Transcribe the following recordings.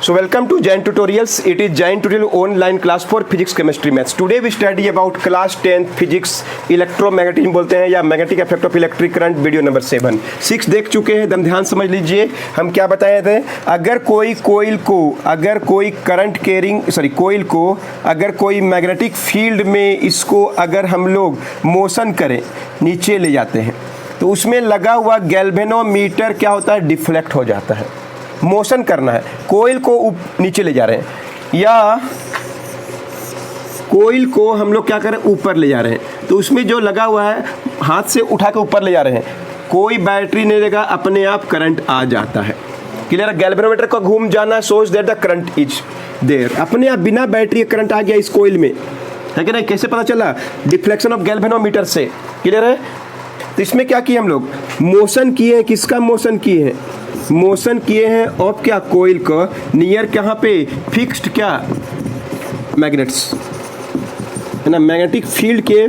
So welcome to Jain Tutorials. It is Jain Tutorial online class for physics, chemistry, maths. Today we study about class 10th physics, electromagnetism बोलते हैं या magnetic effect of electric current, video number 7 6 देख चुके हैं। एकदम ध्यान समझ लीजिए हम क्या बताए थे। अगर कोई मैग्नेटिक फील्ड में इसको अगर हम लोग मोशन करें, नीचे ले जाते हैं, तो उसमें लगा हुआ गैल्वेनोमीटर क्या होता है, डिफ्लेक्ट हो जाता है। मोशन करना है, कोइल को नीचे ले जा रहे हैं या कोइल को हम लोग क्या करें, ऊपर ले जा रहे हैं, तो उसमें जो लगा हुआ है हाथ से उठा के ऊपर ले जा रहे हैं, कोई बैटरी नहीं लेगा, अपने आप करंट आ जाता है। क्लियर है। गैल्वेनोमीटर का घूम जाना सोच that the current is there, अपने आप बिना बैटरी करंट आ गया इस कोइल में, है कि नहीं। कैसे पता चला, डिफ्लेक्शन ऑफ गैल्वेनोमीटर से। क्लियर है। तो इसमें क्या किए हम लोग, मोशन किए हैं। किसका मोशन किए हैं, मोशन किए हैं ऑफ क्या, कोइल को नियर कहाँ पे, फिक्स्ड क्या, मैग्नेट्स, है ना, मैग्नेटिक फील्ड के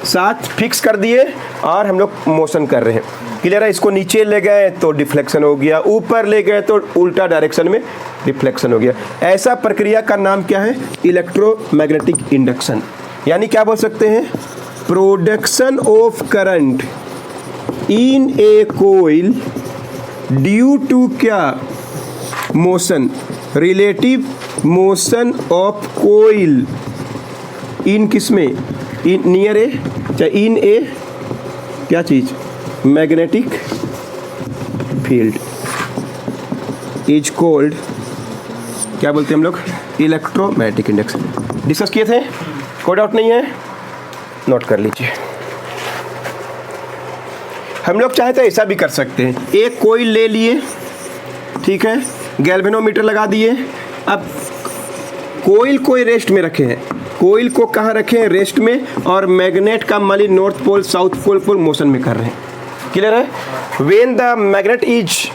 साथ फिक्स कर दिए और हम लोग मोशन कर रहे हैं। क्लियर है। इसको नीचे ले गए तो डिफ्लेक्शन हो गया, ऊपर ले गए तो उल्टा डायरेक्शन में डिफ्लेक्शन हो गया। ऐसा प्रक्रिया का नाम क्या है, इलेक्ट्रोमैग्नेटिक इंडक्शन, यानी क्या बोल सकते हैं, production of current in a coil due to क्या, motion, relative motion of coil in किसमें, इन नियर ए, चाहे इन ए क्या चीज, मैग्नेटिक फील्ड इज कॉल्ड, क्या बोलते हैं हम लोग, इलेक्ट्रोमैग्नेटिक इंडक्शन। डिस्कस किए थे, कोई डाउट नहीं है, नोट कर लीजिए। हम लोग चाहे तो ऐसा भी कर सकते हैं, एक कोइल ले लिए, ठीक है, गैल्वेनोमीटर लगा दिए, अब कोइल को रेस्ट में रखे हैं, कोइल को कहाँ रखे हैं, रेस्ट में, और मैग्नेट का मान ली north pole south pole motion में कर रहे हैं। क्लियर है। When the magnet is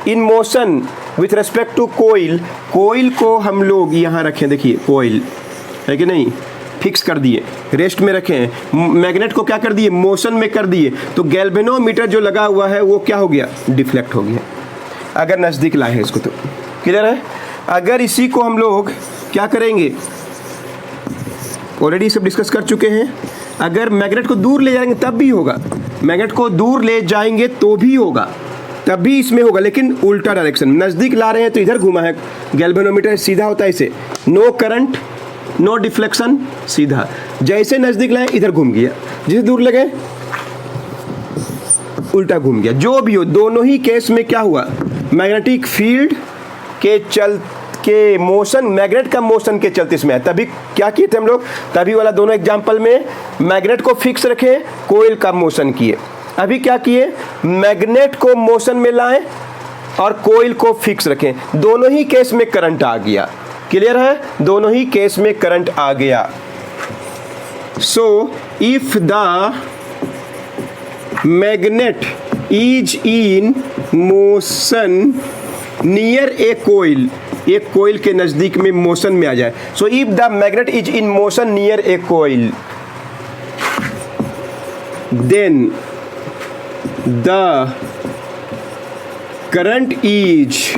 in motion with respect to coil, coil को हम लोग यहाँ रखें, देखिए कोइल है कि नहीं, फिक्स कर दिए, रेस्ट में रखे हैं, मैग्नेट को क्या कर दिए, मोशन में कर दिए, तो गैल्वेनोमीटर जो लगा हुआ है वो क्या हो गया, डिफ्लेक्ट हो गया। अगर नज़दीक लाए हैं इसको तो। क्लियर है। अगर इसी को हम लोग क्या करेंगे, ऑलरेडी सब डिस्कस कर चुके हैं, अगर मैग्नेट को दूर ले जाएंगे तब भी होगा, मैग्नेट को दूर ले जाएंगे तो भी होगा, तब भी इसमें होगा, लेकिन उल्टा डायरेक्शन। नज़दीक ला रहे हैं तो इधर घुमा है, गैल्वेनोमीटर सीधा होता है इसे, नो करंट नो डिफ्लेक्शन, सीधा। जैसे नज़दीक लाए इधर घूम गया, जिसे दूर लगे उल्टा घूम गया। जो भी हो, दोनों ही केस में क्या हुआ, मैग्नेटिक फील्ड के मोशन, मैग्नेट का मोशन के चलते इसमें है। तभी क्या किए थे हम लोग, तभी वाला दोनों एग्जांपल में मैग्नेट को फिक्स रखे, कोइल का मोशन किए। अभी क्या किए, मैग्नेट को मोशन में लाए और कोइल को फिक्स रखें, दोनों ही केस में करंट आ गया। क्लियर है, दोनों ही केस में करंट आ गया। So if the magnet is in motion near a coil, एक कोइल के नजदीक में मोशन में आ जाए, so if the magnet is in motion near a coil, then the current is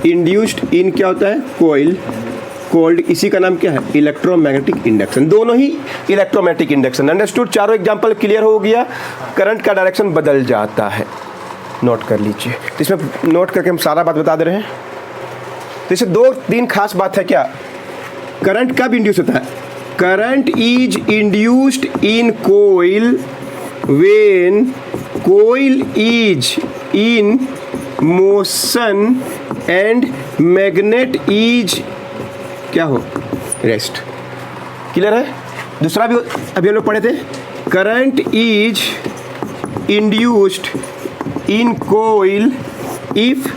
induced in क्या होता है, कोइल, कोल्ड, इसी का नाम क्या है, इलेक्ट्रोमैग्नेटिक इंडक्शन। दोनों ही इलेक्ट्रोमैग्नेटिक इंडक्शन। अंडरस्टूड। चारों एग्जांपल क्लियर हो गया। करंट का डायरेक्शन बदल जाता है, नोट कर लीजिए। तो इसमें नोट करके हम सारा बात बता दे रहे हैं। तो इससे 2-3 खास बात है। क्या, करंट कब इंड्यूस होता है, current is induced in coil when coil is in motion and magnet is क्या हो, रेस्ट। क्लियर है। दूसरा भी अभी हम लोग पढ़े थे, current is induced in coil if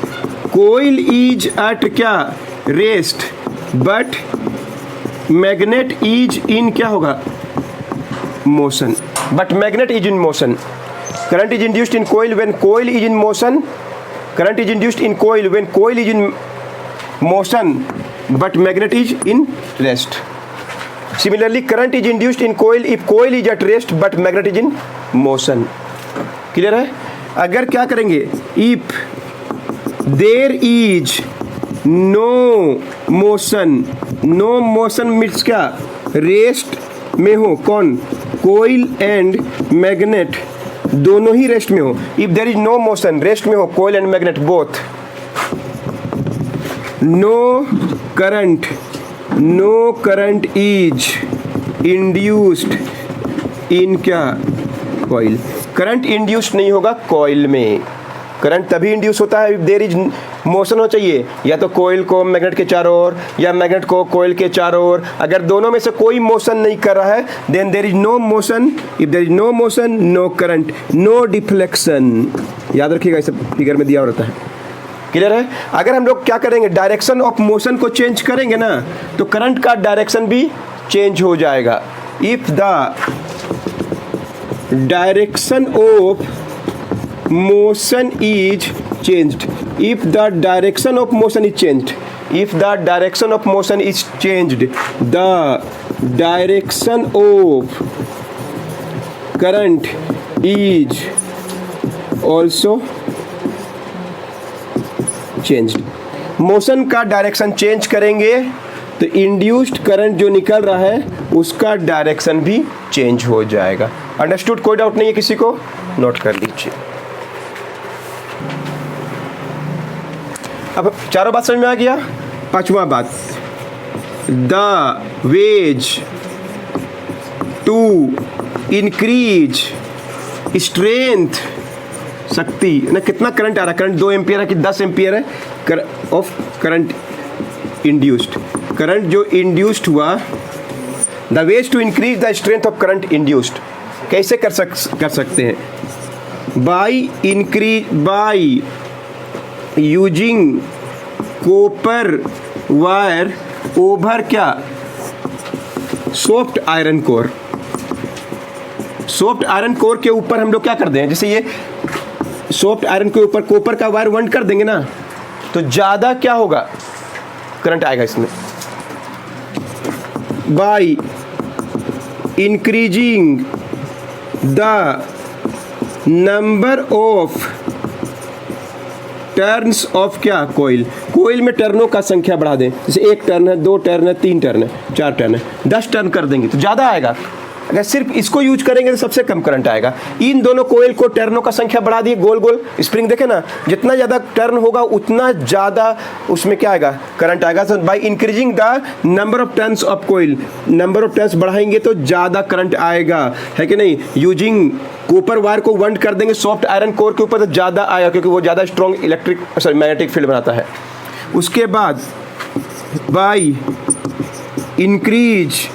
coil is at क्या, rest, but magnet is in क्या होगा, motion, but magnet is in motion. Current is induced in coil when coil is in motion, current is induced in coil when coil is in motion but magnet is in rest. Similarly, current is induced in coil if coil is at rest but magnet is in motion. Clear है। अगर क्या करेंगे, if there is no motion, no motion means क्या, rest में हो कौन, कोयल and magnet दोनों ही rest में हो। If there is no motion, rest में हो coil and magnet both, no current is induced in क्या, कॉइल। करंट इंड्यूस्ड नहीं होगा कॉइल में, करंट तभी इंड्यूस होता है इफ देयर इज मोशन हो चाहिए, या तो कोयल को मैग्नेट के चारों ओर या मैग्नेट को कोयल के चारों ओर। अगर दोनों में से कोई मोशन नहीं कर रहा है then there is no motion, if there is no motion no current no deflection. याद रखिएगा, इस फिगर में दिया रहता है, क्लियर है। अगर हम लोग क्या करेंगे, डायरेक्शन ऑफ मोशन को चेंज करेंगे ना, तो करंट का डायरेक्शन भी चेंज हो जाएगा। If the direction of motion is changed, if the direction of motion is changed, if the direction of motion is changed, the direction of current is also changed। Motion का direction change करेंगे तो induced current जो निकल रहा है उसका direction भी change हो जाएगा। अंडरस्टूड, कोई डाउट नहीं है किसी को, नोट कर लीजिए। अब चारों बात समझ में आ गया। पांचवा बात, the ways to increase strength, शक्ति ना, कितना करंट आ रहा है, करंट 2 एम्पियर है कि 10 एम्पियर है ऑफ करंट इंड्यूस्ड, करंट जो इंड्यूस्ड हुआ, the ways to increase the strength of current induced कैसे कर सकते हैं, by using copper wire over क्या, soft iron core. Soft iron core के ऊपर हम लोग क्या कर दें, जैसे ये सॉफ्ट आयरन के ऊपर कॉपर का वायर वंड कर देंगे ना, तो ज़्यादा क्या होगा, करंट आएगा इसमें। By increasing the number of turns of क्या, कोयल, कोयल में टर्नों का संख्या बढ़ा दें, जैसे 1 टर्न है, 2 टर्न है, 3 टर्न है, 4 टर्न है, 10 टर्न कर देंगे तो ज़्यादा आएगा। अगर सिर्फ इसको यूज करेंगे तो सबसे कम करंट आएगा। इन दोनों कोयल को टर्नों का संख्या बढ़ा दिए, गोल गोल स्प्रिंग देखे ना, जितना ज़्यादा टर्न होगा उतना ज़्यादा उसमें क्या आएगा, करंट आएगा। तो by increasing the number of turns of coil, number of turns बढ़ाएंगे तो ज़्यादा करंट आएगा, है कि नहीं। यूजिंग कॉपर वायर को वंड कर देंगे सॉफ्ट आयरन कोर के ऊपर तो ज़्यादा आएगा, क्योंकि वो ज़्यादा स्ट्रॉन्ग मैग्नेटिक फील्ड बनाता है। उसके बाद by increase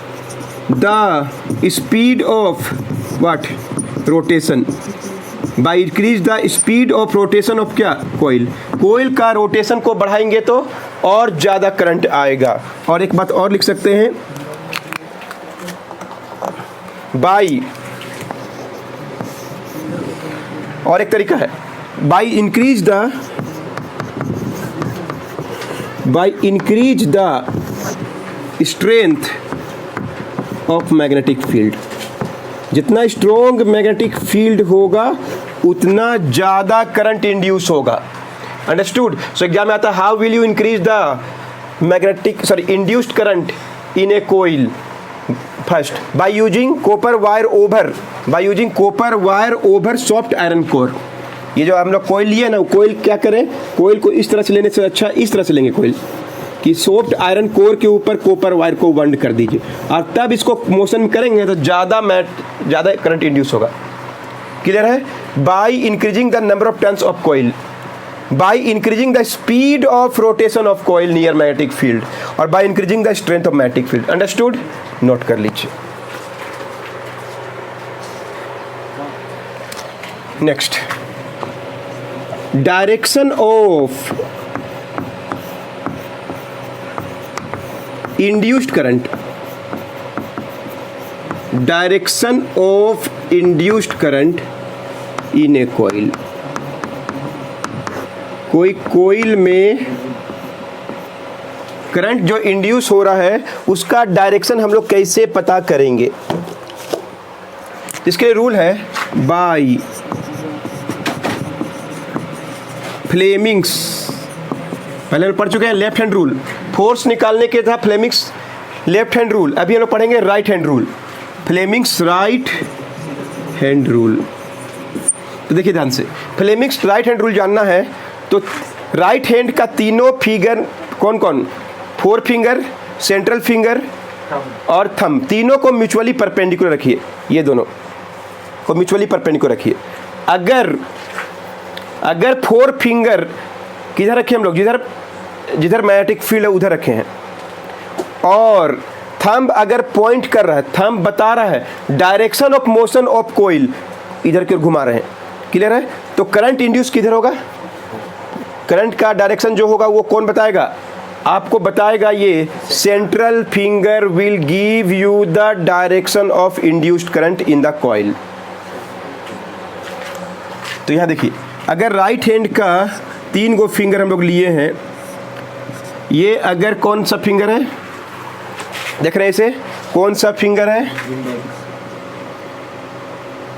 the speed of what, rotation, by increase the speed of rotation of क्या, कोयल, कोयल का रोटेशन को बढ़ाएंगे तो और ज़्यादा करंट आएगा। और एक बात और लिख सकते हैं, बाई, और एक तरीका है, by increase the strength of magnetic field. जितना स्ट्रॉन्ग मैग्नेटिक फील्ड होगा उतना ज़्यादा करंट इंड्यूस होगा। अंडरस्टूड। सो एग्जाम में आता है, how will you increase the induced current in a coil. First, by using copper wire over soft iron core. ये जो हम लोग कोयल लिए ना, कोयल क्या करें, कोयल को इस तरह से लेने से अच्छा इस तरह से लेंगे कोयल, कि सॉफ्ट आयरन कोर के ऊपर कॉपर वायर को वंड कर दीजिए, और तब इसको मोशन करेंगे तो ज़्यादा करंट इंड्यूस होगा। क्लियर है। By increasing the number of turns of coil, by increasing the speed of rotation of coil near magnetic field, और by increasing the strength of magnetic field. Understood, note कर लीजिए। Next, direction of induced current, direction of induced current in a coil. कोई coil में current जो induce हो रहा है उसका डायरेक्शन हम लोग कैसे पता करेंगे। इसके रूल है फ्लेमिंग्स पहले हम पढ़ चुके हैं लेफ्ट हैंड रूल, फोर्स निकालने के था फ्लेमिंग्स लेफ्ट हैंड रूल। अभी हम लोग पढ़ेंगे right hand rule, Fleming's right hand rule. तो देखिए ध्यान से, फ्लेमिंग्स राइट हैंड रूल जानना है तो राइट हैंड का तीनों फिंगर कौन कौन, फोर फिंगर, सेंट्रल फिंगर और थंब, तीनों को म्यूचुअली परपेंडिकुलर रखिए, ये दोनों को म्यूचुअली परपेंडिकुलर रखिए। अगर फोर फिंगर किधर रखे हम लोग, जिधर मैग्नेटिक फील्ड है उधर रखे हैं, और थंब अगर पॉइंट कर रहा है, थंब बता रहा है direction of motion of coil, इधर की ओर घुमा रहे हैं, क्लियर है। तो करंट इंड्यूस किधर होगा, करंट का डायरेक्शन जो होगा वो कौन बताएगा, आपको बताएगा ये central finger will give you the direction of induced current in the coil. तो यहां देखिए, अगर राइट हैंड का 3 गो फिंगर हम लोग लिए हैं, ये अगर कौन सा फिंगर है, देख रहे हैं इसे, कौन सा फिंगर है,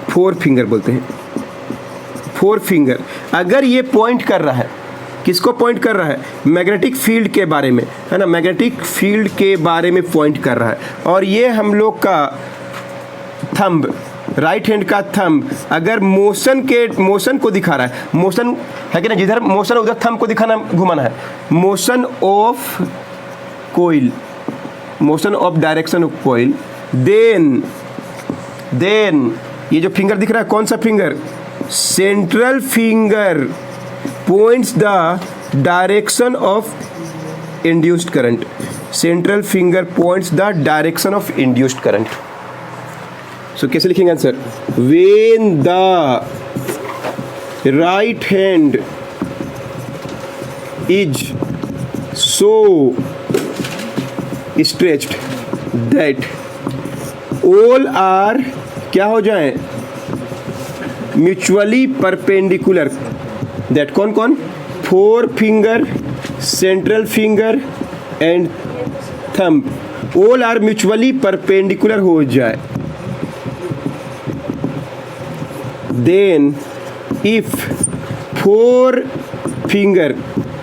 4 फिंगर बोलते हैं, 4 फिंगर। अगर ये पॉइंट कर रहा है, किसको पॉइंट कर रहा है, मैग्नेटिक फील्ड के बारे में, है ना, मैग्नेटिक फील्ड के बारे में पॉइंट कर रहा है। और ये हम लोग का थंब, राइट हैंड का थंब अगर मोशन को दिखा रहा है, मोशन है कि ना, जिधर मोशन उधर थंब को दिखाना, घुमाना है, motion of coil, motion of direction of coil, then ये जो फिंगर दिख रहा है, कौन सा finger, central finger points the direction of induced current, central finger points the direction of induced current। so कैसे लिखेंगे answer, when the right hand is so stretched that all are क्या हो जाए, म्यूचुअली परपेंडिकुलर, दैट कौन कौन, 4 finger, central finger and thumb, all are mutually perpendicular हो जाए, then if 4 finger,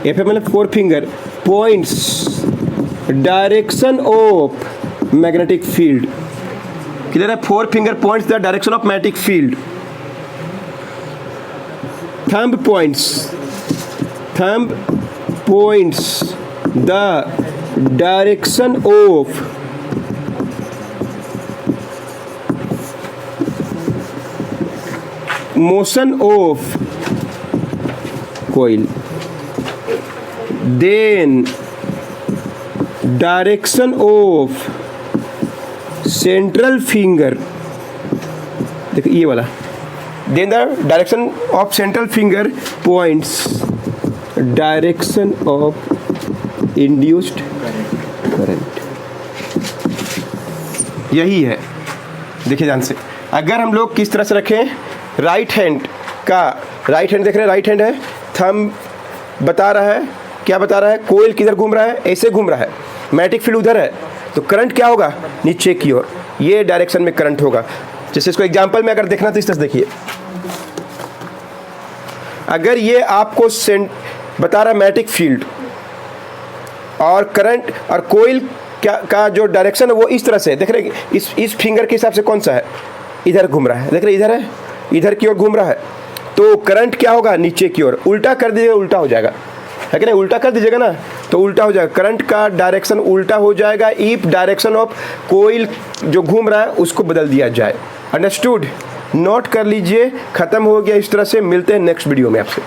F मतलब 4 finger points direction of magnetic field, clear है, 4 finger points the direction of magnetic field, thumb points the direction of motion of coil, then direction of central finger, देखो ये वाला, then the direction of central finger points direction of induced current, यही है। देखिए ध्यान से, अगर हम लोग किस तरह से रखें, राइट हैंड का, राइट हैंड देख रहे हैं, राइट हैंड है, थंब बता रहा है, क्या बता रहा है, कोइल किधर घूम रहा है, ऐसे घूम रहा है, मैग्नेटिक फील्ड उधर है, तो करंट क्या होगा, नीचे की ओर, ये डायरेक्शन में करंट होगा। जैसे इसको एग्जांपल में अगर देखना तो इस तरह से देखिए, अगर ये आपको बता रहा है मैग्नेटिक फील्ड और करंट और कोइल का जो डायरेक्शन है वो इस तरह से, देख रहे हैं इस फिंगर के हिसाब से कौन सा है, इधर घूम रहा है, देख रहे इधर है, इधर की ओर घूम रहा है, तो करंट क्या होगा, नीचे की ओर, उल्टा कर दीजिएगा उल्टा हो जाएगा, है कि नहीं, उल्टा कर दीजिएगा ना तो उल्टा हो जाएगा, करंट का डायरेक्शन उल्टा हो जाएगा, इफ डायरेक्शन ऑफ कोइल जो घूम रहा है उसको बदल दिया जाए। अंडरस्टूड, नोट कर लीजिए, खत्म हो गया। इस तरह से मिलते हैं नेक्स्ट वीडियो में आपसे।